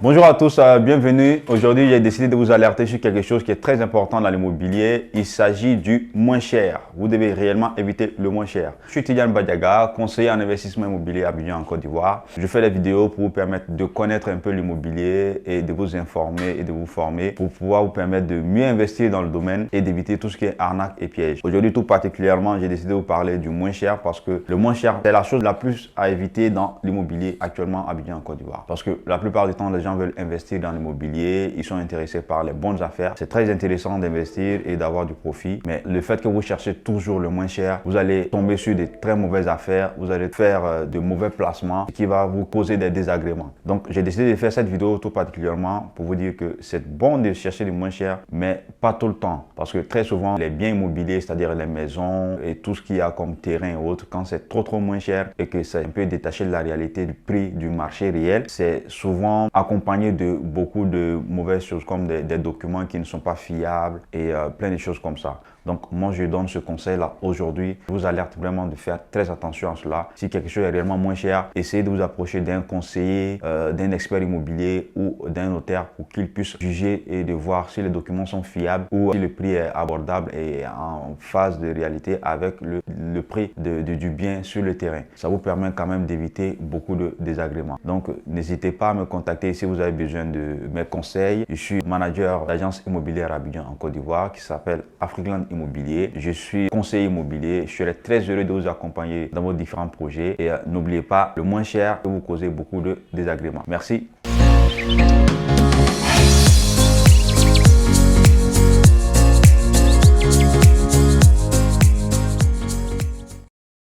Bonjour à tous, bienvenue. Aujourd'hui, j'ai décidé de vous alerter sur quelque chose qui est très important dans l'immobilier. Il s'agit du moins cher. Vous devez réellement éviter le moins cher. Je suis Tidiane Badiaga, conseiller en investissement immobilier à Abidjan en Côte d'Ivoire. Je fais des vidéos pour vous permettre de connaître un peu l'immobilier et de vous informer et de vous former pour pouvoir vous permettre de mieux investir dans le domaine et d'éviter tout ce qui est arnaque et piège. Aujourd'hui, tout particulièrement, j'ai décidé de vous parler du moins cher parce que le moins cher, c'est la chose la plus à éviter dans l'immobilier actuellement à Abidjan en Côte d'Ivoire. Parce que la plupart du temps, les gens veulent investir dans l'immobilier, ils sont intéressés par les bonnes affaires. C'est très intéressant d'investir et d'avoir du profit, mais le fait que vous cherchez toujours le moins cher, vous allez tomber sur des très mauvaises affaires, vous allez faire de mauvais placements qui va vous causer des désagréments. Donc j'ai décidé de faire cette vidéo tout particulièrement pour vous dire que c'est bon de chercher le moins cher, mais pas tout le temps, parce que très souvent les biens immobiliers, c'est-à-dire les maisons et tout ce qu'il y a comme terrain et autres, quand c'est trop moins cher et que c'est un peu détaché de la réalité du prix du marché réel, c'est souvent accompagné de beaucoup de mauvaises choses comme des documents qui ne sont pas fiables et plein de choses comme ça. Donc moi je donne ce conseil là aujourd'hui. Je vous alerte vraiment de faire très attention à cela. Si quelque chose est réellement moins cher, essayez de vous approcher d'un conseiller, d'un expert immobilier ou d'un notaire pour qu'il puisse juger et de voir si les documents sont fiables ou si le prix est abordable et en phase de réalité avec le prix du bien sur le terrain. Ça vous permet quand même d'éviter beaucoup de désagréments. Donc n'hésitez pas à me contacter si vous avez besoin de mes conseils. Je suis manager d'agence immobilière à Abidjan en Côte d'Ivoire qui s'appelle Africland Immobilier. Je suis conseiller immobilier. Je serai très heureux de vous accompagner dans vos différents projets. Et n'oubliez pas, le moins cher peut vous causer beaucoup de désagréments. Merci.